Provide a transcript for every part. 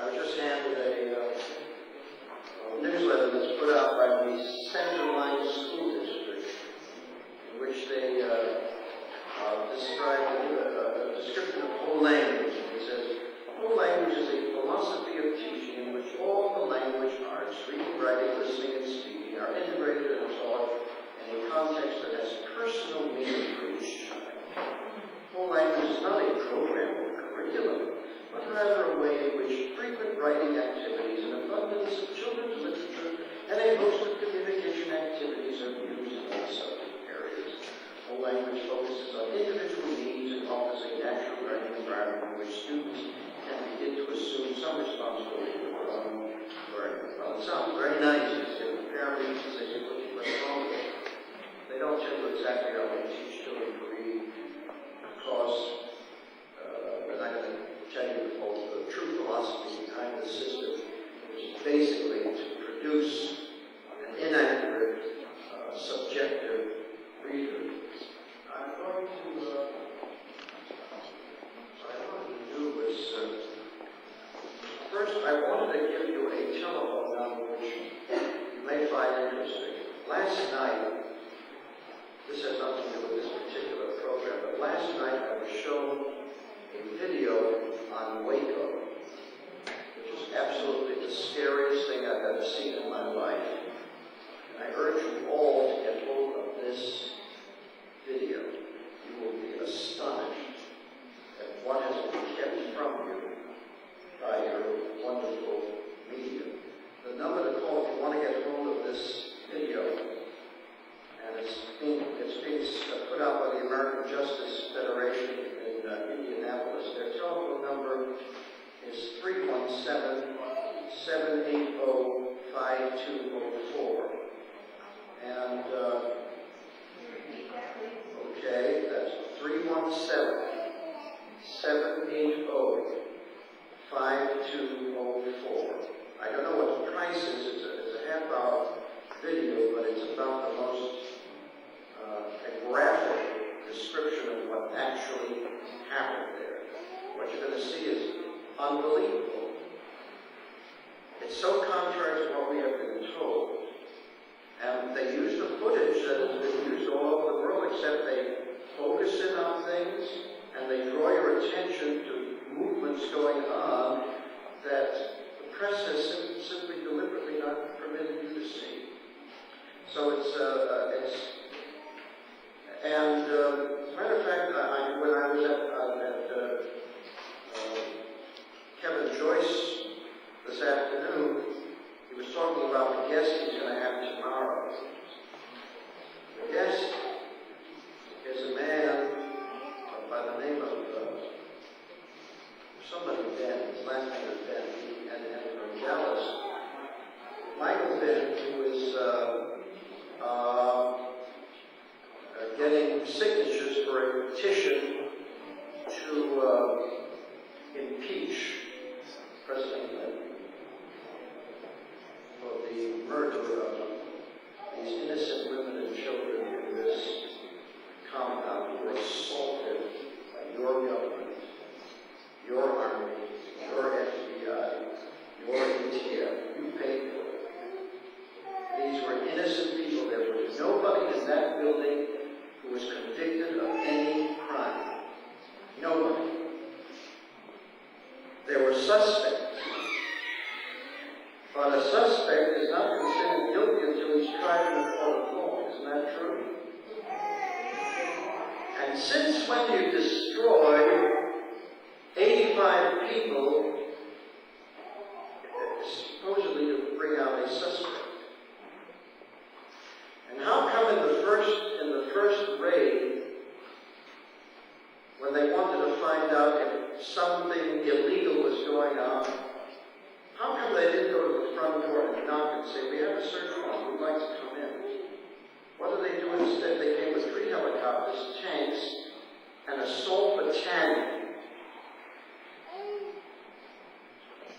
I was just handed a newsletter that's put out by the Centerline School District, in which they describe a description of whole language. It says, whole language is a philosophy of teaching in which all the language arts, reading, writing, listening, and speaking, are integrated and taught in a context that has personal meaning for each child. Whole language is not a program or curriculum, but rather a way in which frequent writing activities, an abundance of children's literature, and a host of communication activities are used in all subject areas. Whole language focuses on individual needs and offers a natural learning environment in which students can begin to assume some responsibility for their own learning. Well, it sounds very nice. Apparently, they say, what's wrong with it? They don't tell you exactly how they teach children to read, because we're not going to tell you the true philosophy behind the system, which is basically to produce an inaccurate, subjective reader. I'm going to, what I wanted to do was, first I wanted to give you a telephone number which you may find interesting. Last night, this has nothing to do with this particular program, but last night I was shown a video on Waco, which is absolutely the scariest thing I've ever seen in my life. And I urge you all to get hold of this video. You will be astonished at what has been kept from you by your wonderful media. The number to call if you want to get hold of this video, and it's being put out by the American Justice Federation in Indianapolis. Their telephone number is 317-780-5204. And, okay, that's 317-780-5204. I don't know what the price is. It's a half-hour video, but it's about the most graphic description of what actually happened there. What you're going to see is unbelievable. It's so contrary to what we have been told. And they use the footage that has been used all over the world, except they focus in on things and they draw your attention to movements going on that the press has simply deliberately not permitted you to see. So it's and as a matter of fact, when I was at Kevin Joyce this afternoon, he was talking about the guest he's going to have tomorrow. The guest is a man by the name of somebody Ben. His last name is Ben, and from Dallas. Michael Ben, who is getting signatures for a petition to impeach President Clinton for the murder of these innocent women and children in this compound who were assaulted by your government, your army, your FBI, your ATF. You paid for it. These were innocent people. There was nobody in that building who was convicted of any crime. Nobody. There were suspects. But a suspect is not considered guilty until he's tried in a court of law. Isn't that true? And since when you destroyed 85 people, supposedly to bring out a suspect? And how come in the first raid, when they wanted to find out if something illegal was going on, how come they didn't go to the front door and knock and say, we have a search warrant, we'd like to come in? What did they do instead? They came with 3 helicopters, tanks, and assault battalion.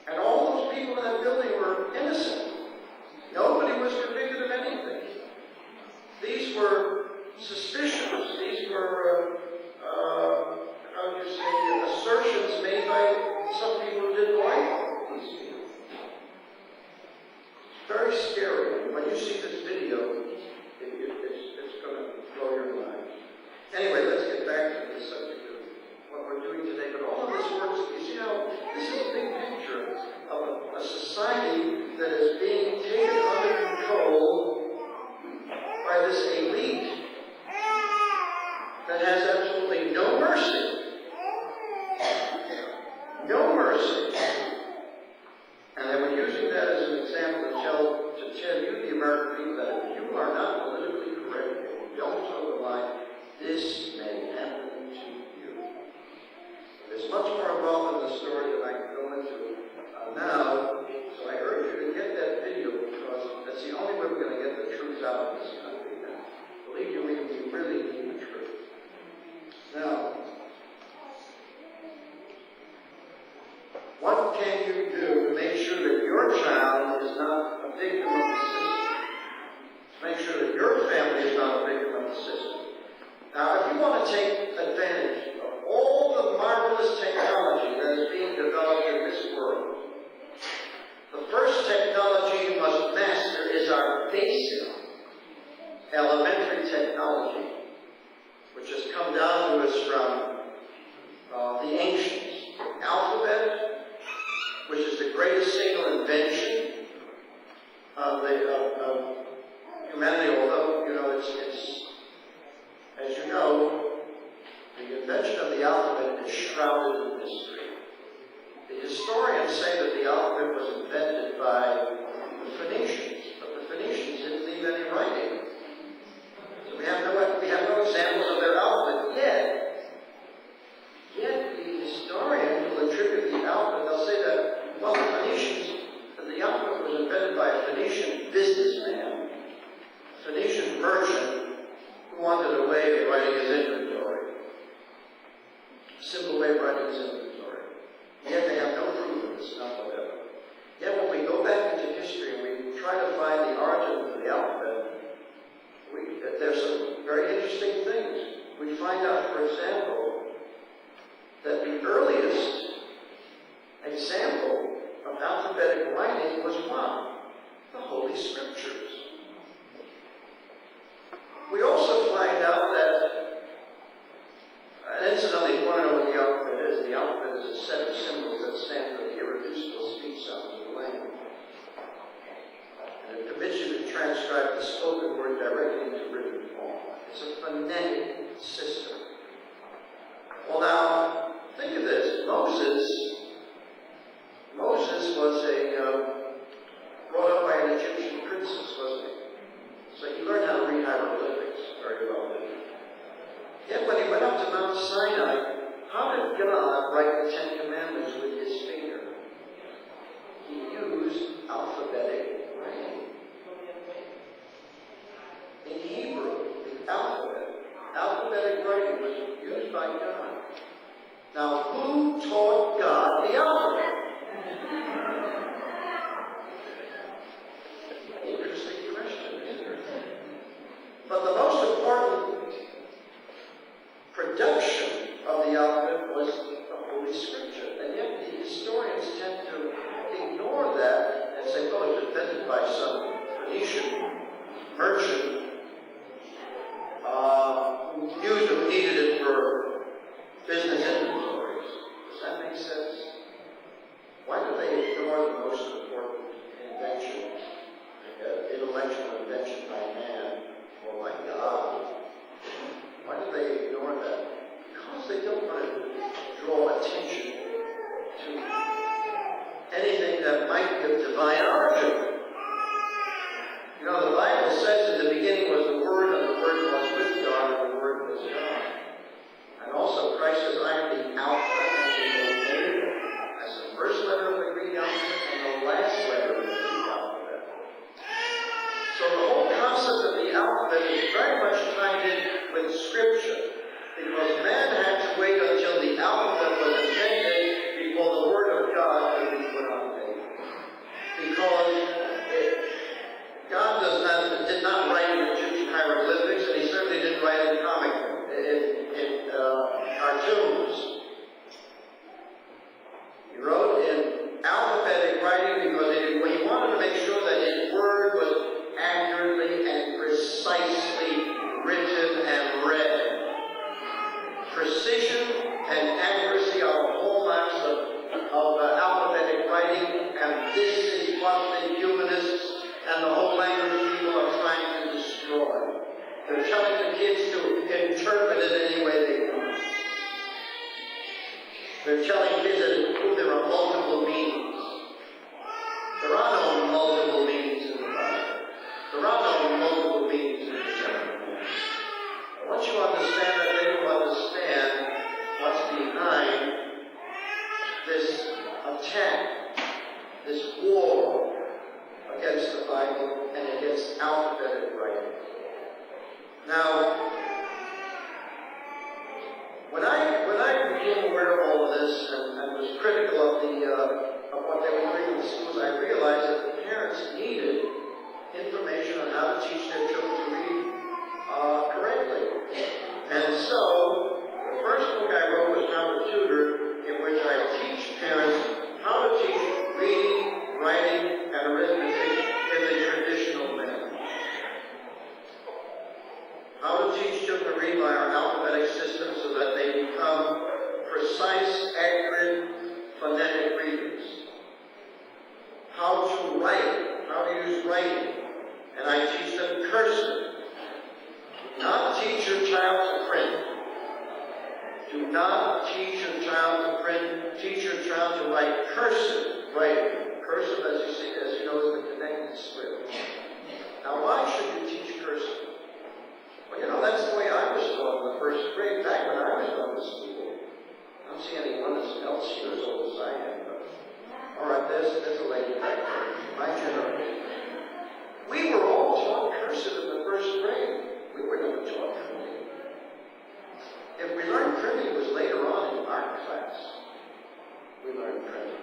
And all those people in that building were innocent. Nobody was convicted of anything. These were suspicions. These were, how do you say, assertions made by some people who didn't like these you are not politically correct, and you don't toe the line, this may happen to you. There's much more involved in the story than I can go into now, so I urge you to get that video because that's the only way we're going to get the truth out of this country now. Believe you me, we really need the truth. Now, what can you do to make sure that your child is not a victim of the system? To make sure that your family is not a victim of the system. Now, if you want to take advantage of all the marvelous technology that is being developed in this world, the first technology you must master is our basic elementary technology, which has come down to us from the ancients. Alphabet, which is the greatest single invention of humanity, although, it's as you know, the invention of the alphabet is shrouded in mystery. The historians say that the alphabet was invented by the Phoenicians, but the Phoenicians didn't leave any writing. So we have no examples of their alphabet yet. Yet the historians will attribute the alphabet. They'll say that, well, the alphabet was invented by a Phoenician businessman, a Phoenician merchant, who wanted a way of writing his inventory. A simple way of writing his inventory. Yet they have no proof of this, not whatever. Yet when we go back into history and we try to find the origin of the alphabet, there's some very interesting things. We find out, for example, that the earliest example of alphabetic writing was what? The Holy Scriptures. We also find out that, and incidentally, if you want to know what the alphabet is, the alphabet is a set of symbols that stand for the irreducible speech sounds of the language. And it permits you to transcribe the spoken word directly into written form. It's a phonetic system. Well, now, think of this. Moses was brought up by an Egyptian princess, wasn't he? So he learned how to read hieroglyphics very well, didn't he? Yet when he went up to Mount Sinai, how did God write the Ten Commandments with his finger? He used alphabetic writing. In Hebrew, the alphabetic writing was used by God. Now, who taught God the alphabet? Interesting question, isn't it? But the most important production of the alphabet was the Holy Scripture. And yet the historians tend to ignore that and say, well, it was invented by some Phoenician merchant who needed it for business inventories. Does that make sense? Why do they ignore the most important invention, intellectual invention by man or by God? Why do they ignore that? Because they don't want to draw attention to anything that might be of divine origin. You know, the Bible says in the beginning was the Word, and the Word was with God, and the Word was God. And also Christ says, I am the Alpha and the Omega. That's the first letter of the Greek alphabet and the last letter of the Greek alphabet. So the whole concept of the alphabet is very much tied in with Scripture, because man had to wait until the alphabet was invented before the Word of God could be put on paper. Because God did not write in Egyptian hieroglyphics, and he certainly didn't write in cartoons. He wrote in alphabetic writing because he wanted to make sure that his word was accurately and precisely written and read. Precision and accuracy are the hallmarks of alphabetic writing, and this is what the humanists and the whole language people are trying to destroy. They're telling the kids to interpret it any way they want. They're telling kids that there are multiple meanings. There are no multiple meanings in the Bible. There are no multiple meanings in the general. Once you understand that, then you understand what's behind this attack, this war against the Bible and against alphabetic writing. Now, when I became aware of all of this and was critical of what they were doing in the schools, I realized that the parents needed information on how to teach their children to read correctly. And so, the first book I wrote was How to Tutor, in which I teach parents how to teach reading, writing, and arithmetic in the traditional manner. How to teach children to read by our alphabetic system so that they become precise, accurate, phonetic readers. How to write, how to use writing, and I teach them cursive. Do not teach your child to print. Do not teach your child to print. Teach your child to write cursive writing. Cursive, as you know, is the connected script. Now, why should you teach cursive? Well, that's the way I was taught in the first grade, back when I was going to school. I don't see anyone else here as old as I am, but all right, there's a lady back there, my generation. We were all taught cursive in the first grade. We were never taught printing. If we learned printing, it was later on in art class. We learned printing.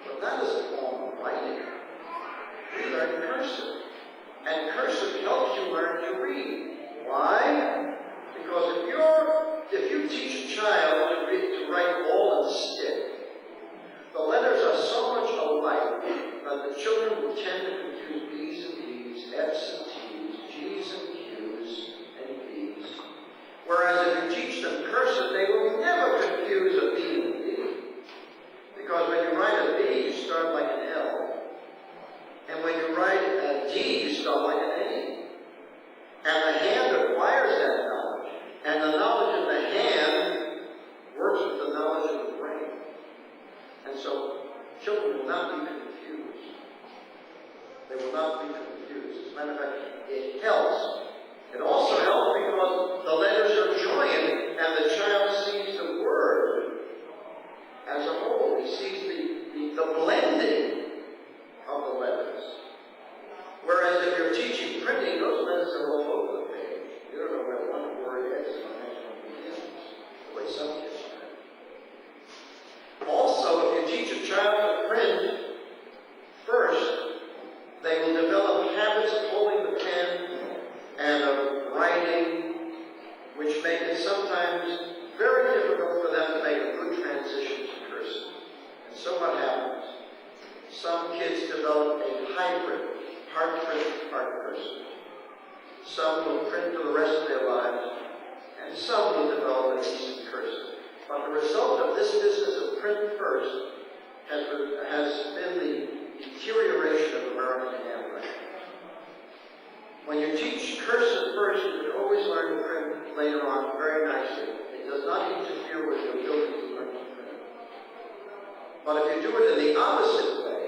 But that is a form of writing. We learned cursive. And cursive helps you learn to read. Why? Because if you teach a child to write all in stick, the letters are so much alike that the children will tend to confuse B's and D's, F's and T's, G's and Q's, and B's. Whereas if you teach them cursive, they will never confuse a B and a D. Because when you write a B, you start like an L. And when you write a D, you start like an A. And the hand acquires that knowledge. And the knowledge of the hand works with the knowledge of the brain. And so children will not be confused. They will not be confused. As a matter of fact, it helps. It also helps because the letters are joined and the child sees the word as a whole. He sees the blending of the letters. Whereas if you're teaching printing, those letters are all over the page. You don't know where one word is and the next one begins, the way some kids print. Also, if you teach a child to print first, they will develop habits of holding the pen and of writing, which make it sometimes very difficult for them to make a good transition to cursive. And so what happens? Some kids develop a hybrid. Part print, part cursive. Some will print for the rest of their lives, and some will develop a decent cursive. But the result of this business of print first has been the deterioration of American handwriting. When you teach cursive first, you can always learn to print later on very nicely. It does not interfere with your ability to learn to print. But if you do it in the opposite way,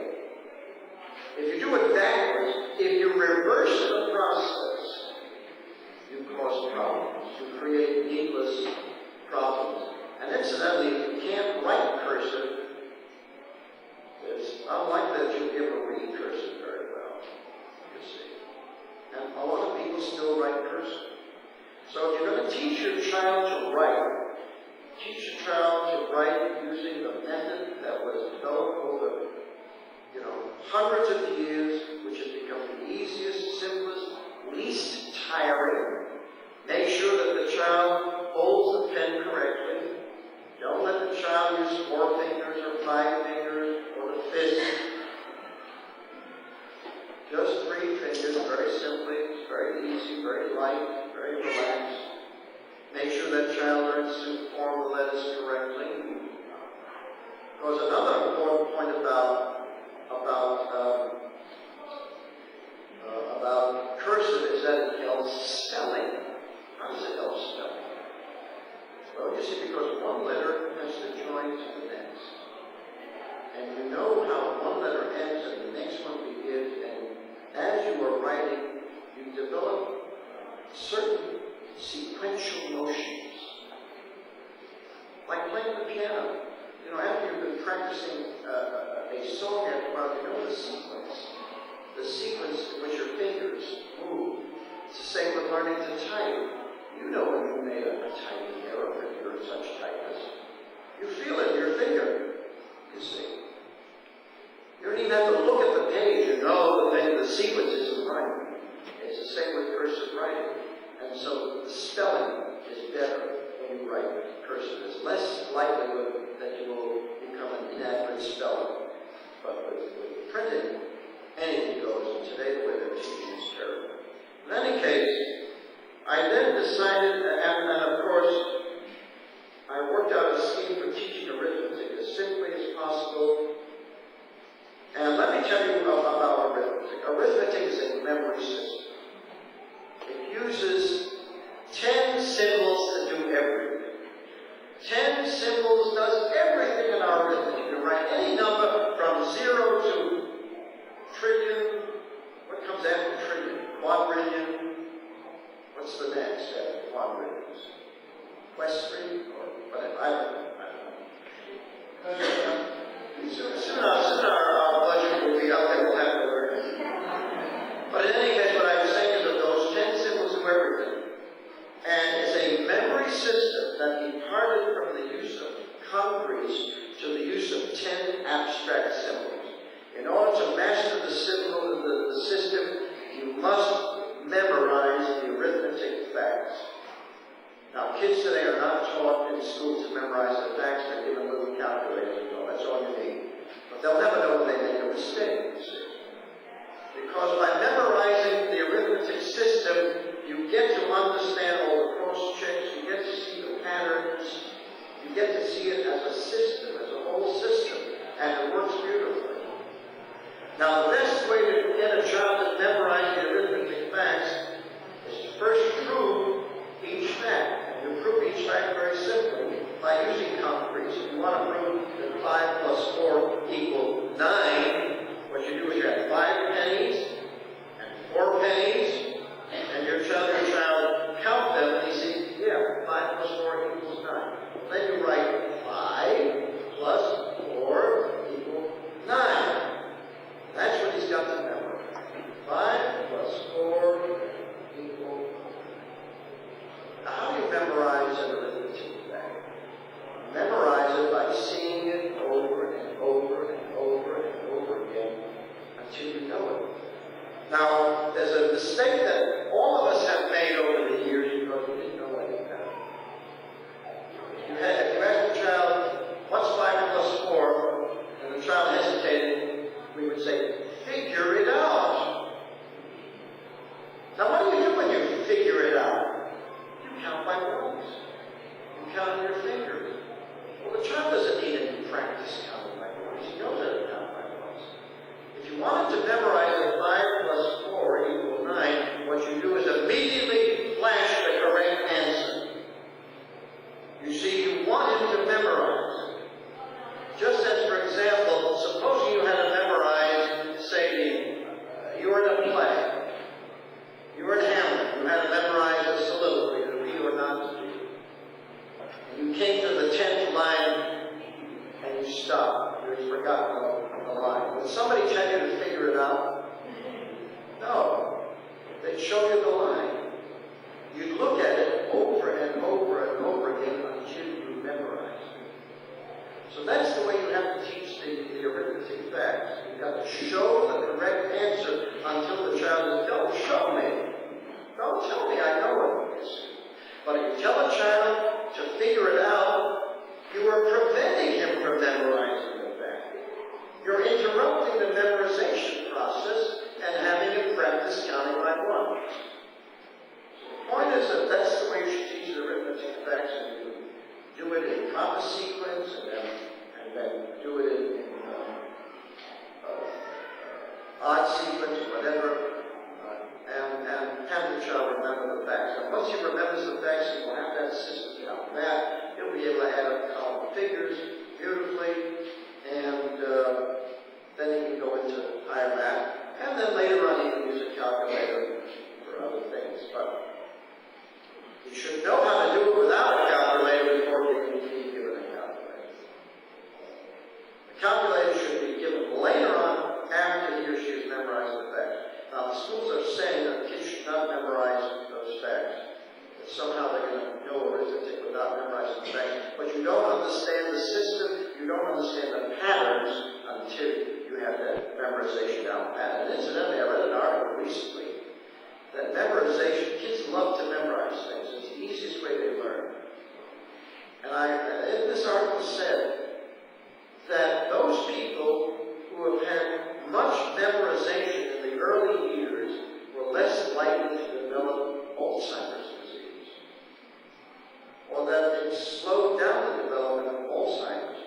if you do it backwards, if you reverse the process, you cause problems. You create needless problems. And incidentally, if you can't write cursive, it's unlikely that you'll be able to read cursive very well, you see. And a lot of people still write cursive. So if you're going to teach your child to write, teach your child to write using the method that was developed over hundreds of years, which has become the easiest, simplest, least tiring. Make sure that the child holds the pen correctly. Don't let the child use 4 fingers or 5 fingers or the fist. Just 3 fingers, very simply. It's very easy, very light, very relaxed. Make sure that child learns to form the letters correctly. Because another important point about cursive is that it helps spelling. How does it help spelling? Well, you see, because one letter has to join to the next. And you know how one letter ends and the next one begins, and as you are writing, you develop certain sequential motions, like playing the piano. You know, after you've been practicing a song after a while, you know the sequence in which your fingers move. It's the same with learning to type. You know when you made a typing error, if you're such typist. You feel it in your finger, you see. You don't even have to look at the page and know the sequence isn't right. It's the same with cursive writing. And so the spelling is better when you write cursive. It's less likelihood that you will become an inaccurate speller. But with printing, anything goes. And today the way they're teaching is terrible. In any case, I then decided, and of course, I worked out a scheme for teaching arithmetic as simply as possible. And let me tell you about arithmetic. Arithmetic is a memory system. It uses 10 symbols to do everything. 10 symbols does everything in our arithmetic. You can write any number from 0 to trillion. What comes after trillion? Quadrillion. What's the next after quadrillions? Questry? Or whatever. I don't know. Soon our budget will be up there. We'll have to learn. But in any case, what I was saying is that those 10 symbols do everything. And it's a memory system that departed from the use of concretes to the use of 10 abstract symbols. In order to master the system, you must memorize the arithmetic facts. Now, kids today are not taught in schools to memorize the facts. They're given little calculators. That's all you need. But they'll never know when they make a mistake, you see. Because by memorizing the arithmetic system, you get to understand all the cross checks, you get to see the patterns, you get to see it as a system, as a whole system, and it works beautifully. Now, the best way to get a child to memorize the arithmetic facts is to first prove each fact. And you prove each fact very simply by using concretes. If you want to prove that 5 plus 4 equal 9, what you do is you have 5 pennies and 4 pennies, and your child count them, and you see, yeah, 5 plus 4 equals 9. Then you write 5 plus 4 equals 9. That's what he's got to memorize. 5 plus 4 equals 9. Now, how do you memorize an arithmetic fact? Memorize it by seeing it over and over and over and over again until you know it. Now, there's a mistake that all of us have made over the years because we didn't know any better. If you ask the child, what's 5 plus 4? And the child hesitated, we would say, figure it out. Now, what do you do when you figure it out? You count by ones. You count on your fingers. Well, the child doesn't need any practice counting by ones. He knows how to count by ones. If you wanted to memorize that 5 plus 4 equals 9, what you do is immediately flash the correct answer. You see, you want him to memorize. Just as, for example, supposing you had to memorize, say, you were in a play. You were in Hamlet. You had to memorize a soliloquy, to be or not to be. And you came to the 10th line, and you stopped. You had forgotten the line. Would somebody tell you to figure it out? No. They'd show you the line. You'd look at it over and over and over again until you memorize it. So that's the way you have to teach the arithmetic facts. You've got to show the correct answer until the child is, don't show me. Don't tell me I know it is. But if you tell a child to figure it out, you are preventing him from memorizing the fact. You're interrupting the memorization process and having him practice counting by ones. The point is that that's the way you should teach the arithmetic facts, and you do it in proper sequence, and then do it in odd sequence, whatever, and have the child remember the facts. And once he remembers the facts, he will have that system down pat. He'll be able to add up column figures beautifully, and then he can go into higher math. And then later on, he can use a calculator for other things. But memorization, kids love to memorize things. It's the easiest way they learn. And this article said that those people who have had much memorization in the early years were less likely to develop Alzheimer's disease, or that it slowed down the development of Alzheimer's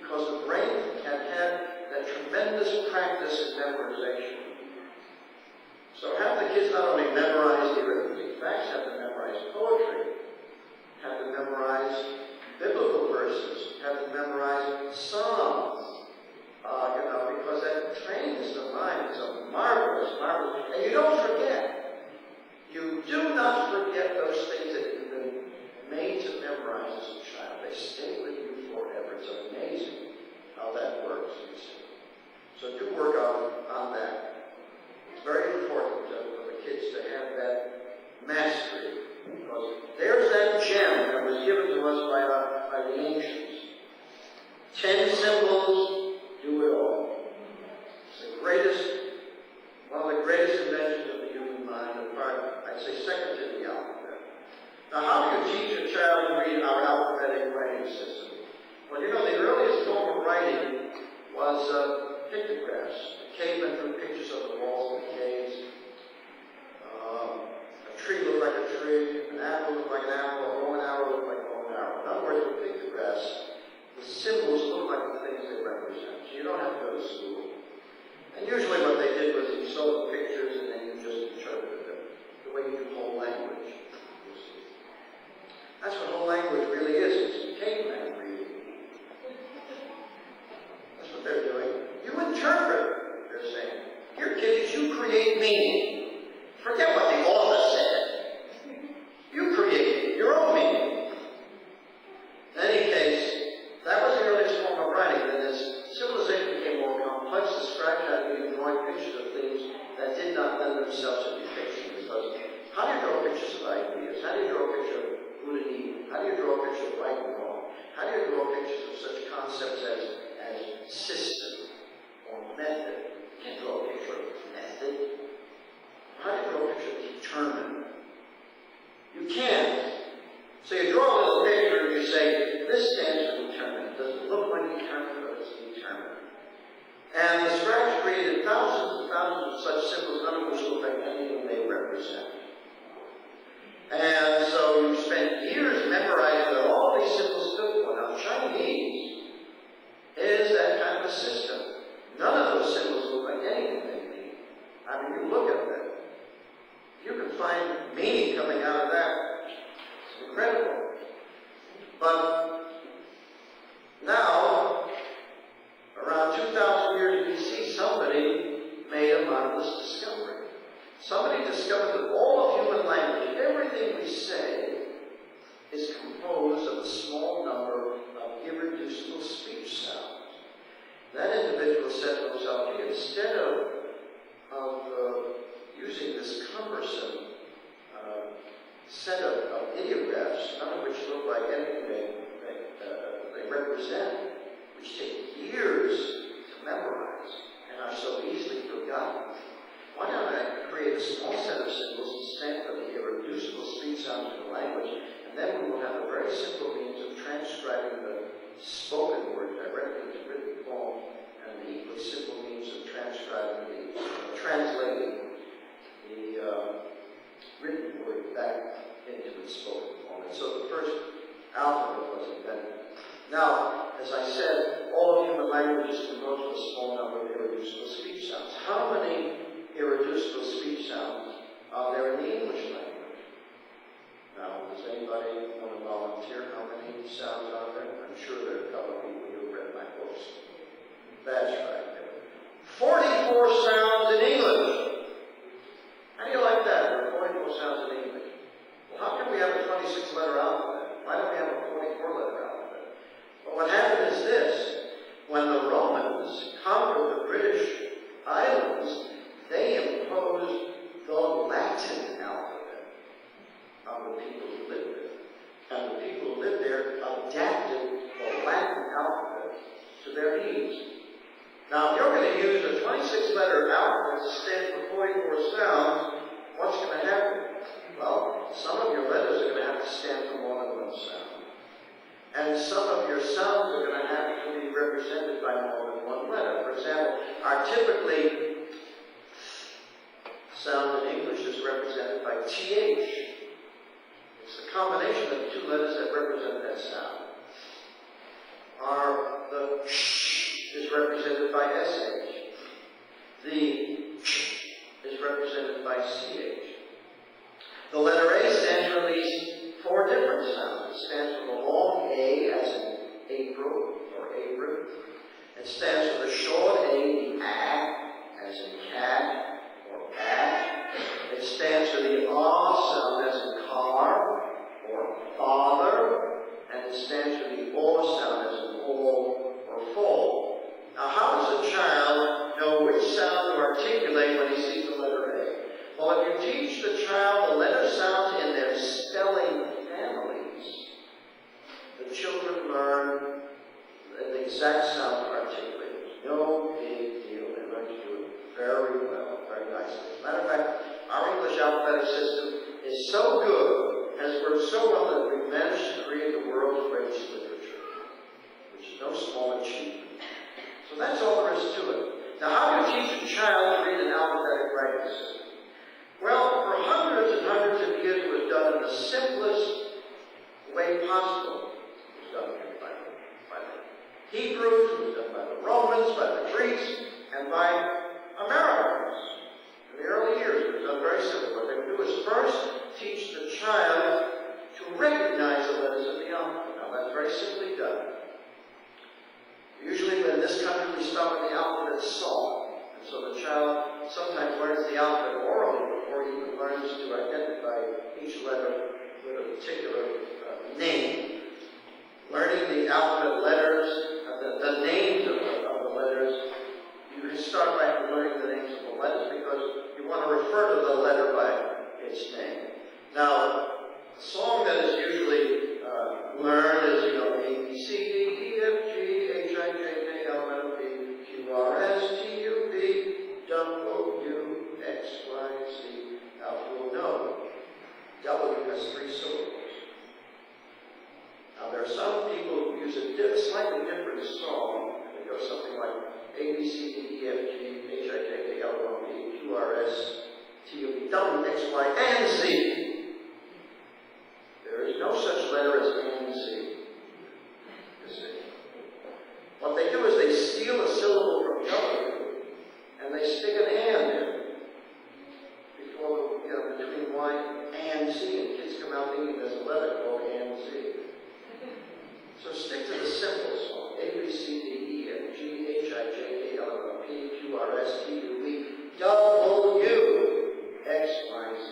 because the brain had that tremendous practice in memorization. So have the kids not only memorize the arithmetic facts, have to memorize poetry, have to memorize biblical verses, have to memorize psalms, because that trains the mind. It's a marvelous. And you don't forget. You do not forget those things that you've been made to memorize as a child. They stay with you forever. It's amazing how that works. So do work on that. It's very important for the kids to have that mastery. Because there's that gem that was given to us by the ancients. 10 symbols do it all. It's one of the greatest inventions of the human mind, I'd say second to the alphabet. Now, how do you teach a child to read our alphabetic writing system? Well, the earliest form of writing was pictographs. The cavemen drew pictures of the walls of the caves. A tree looked like a tree, an apple looked like an apple, a Roman arrow looked like a Roman arrow. In other words, with pictographs, the symbols look like the things they represent. So you don't have to go to school. And usually what they did was you saw the pictures and then you just interpreted them, the way you do whole language. You see. That's what whole language really is. It's caveman reading. That's what they're doing. You interpret, they're saying. Here, kids, you create meaning. Forget what the author said. You create your own meaning. In any case, that was the earliest form of writing. Then as civilization became more complex, the scribe had to be drawing pictures of things that did not lend themselves to depiction. Because how do you draw pictures of ideas? How do you draw a picture of good and evil? How do you draw a picture of right and wrong? How do you draw pictures of such concepts as system or method? You can't draw a picture of method. How do you draw a picture of determined? You can't. So you draw a little picture and you say, this stands for determined. It doesn't look like determined, but it's determined. And the scribes created thousands and thousands of such symbols, none of which look like anything they represent. And so you spend years memorizing what all these symbols stood for. Now, Chinese is that kind of a system. None of those symbols look like anything they mean. I mean, you look at them. You can find meaning coming out of that. It's incredible. But now, around 2,000 years BC, somebody made a marvelous discovery. Somebody discovered that all of human language, everything we say, is composed of a small number of irreducible speech sounds. That individual said to himself, instead of using this cumbersome set of ideographs, none of which look like anything they represent, which take years to memorize and are so easily forgotten, why don't I create a small set of symbols and stand for the irreducible speech sounds of the language, and then we will have a very simple means of transcribing the spoken word directly to written form, and the equally simple means of translating the written word back into its spoken form. And so the first alphabet was invented. Now, as I said, all of human language is composed of a small number of irreducible speech sounds. How many irreducible speech sounds are there in the English language? Now, does anybody want to volunteer how many sounds are there? I'm sure there are a couple of people who have read my books. That's right. 44 sounds in English. How do you like that? There are 44 sounds in English. Well, how can we have a 26-letter alphabet? Why don't we have a 44-letter alphabet? But what happened is this. When the Romans conquered the British islands, they imposed the Latin alphabet on the people who lived there. And the people who lived there adapted the Latin alphabet to their needs. Now, if you're going to use a 26-letter alphabet to stand for 44 sounds, what what's going to happen? Well, some of your letters are going to have to stand for more than one sound. And some of your sounds are going to have to be represented by more than one letter. For example, our typically sound in English is represented by TH. It's the combination of two letters that represent that sound. The sh is represented by SH. The ch is represented by CH. The letter A stands for these four different sounds. It stands for the long A as in April or Abram. It stands for the short A, the A, as in cat or bat. It stands for the R sound as in car or father. And it stands for the O sound as in all or fall. Now, how does a child know which sound to articulate when he sees the letter A? Well, if you teach the child the letter sounds in their spelling families, the children learn the exact sound to articulate. It's no big deal. They learn to do it very well, very nicely. As a matter of fact, our English alphabetic system is so good, has worked so well that we've managed to create the world's greatest literature, which is no small achievement. So that's all there is to it. Now, how do you teach a child to read an alphabetic writing system? Well, for hundreds and hundreds of years, it was done in the simplest way possible. It was done by the Hebrews, it was done by the Romans, by the Greeks, and by Americans. In the early years, it was done very simple. What they would do is first teach the child to recognize the letters of the alphabet. Now, that's very simply done. Usually, in this country, we start with the alphabet song. And so the child sometimes learns the alphabet orally before he even learns to identify each letter with a particular name. Learning the alphabet letters, the names of the letters, you can start by learning the names of the letters because you want to refer to the letter by its name. Now, the song that is usually learned is, A, B, C, D, E, F, G, H, I, J, K, L, M, N, P, Q, R, S, T, U, V, W, X, Y, Z. Now, you'll know W has 3 syllables. Now, there are some people who use a slightly different song. It goes something like A, B, C, D, E, F, G, H, I, J, K, L, M, N, P, Q, R, S, T, U, V, W, X, Y, and Z. There is no such letter as and Z. You see. What they do is they steal a syllable from W and they stick an and in before, between Y and Z, and kids come out thinking there's a letter called and Z. So stick to the simple song. A, B, C, D, E, F, G, H, I, J, K, L, M, N, P, Q, R, S, T, U, V, W, X, Y, Z.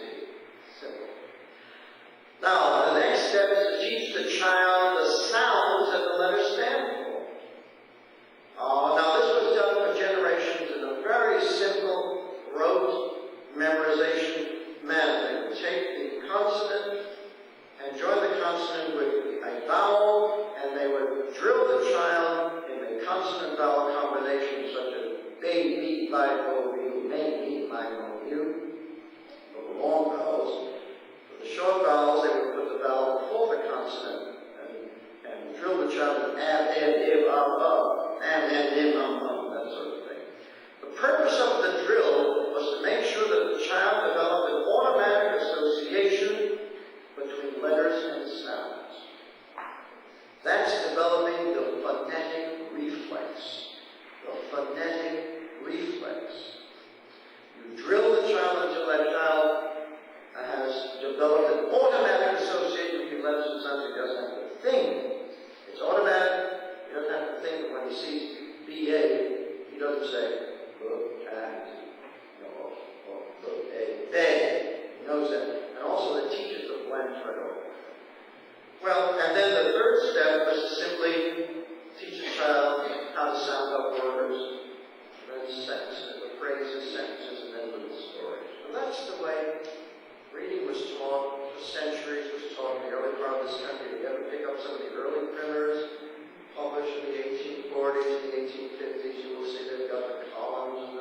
Simple. Now, the next step is to teach the child the sounds that the letters stand for. Now, this was done for generations in a very simple, rote memorization manner. They would take the consonant and join the consonant with a vowel, and they would drill the child in a consonant-vowel combination such as baby, by, o, u, maybe, my, o, u, for the long vowels. For the short vowels, they would put the vowel before the consonant and drill the child in ab, if, that sort of thing. The purpose of the drill was to make sure that the child developed an automatic association between letters and sounds. That's developing the phonetic reflex. The phonetic reflex. You drill the child until that child has developed an automatic association between letters and sounds. He doesn't have to think. It's automatic. He doesn't have to think. When he sees B-A, he doesn't say, look at, or look at, bed. He knows that. And also the teachers of blends right over. Well, and then the third step was to simply teach a child how to sound up words, then sentences, the phrases, sentences, and then little stories. And that's the way reading was taught for centuries, was taught in the early part of this country. If you ever pick up some of the early primers published in the 1840s, the 1850s, you will see they've got the columns and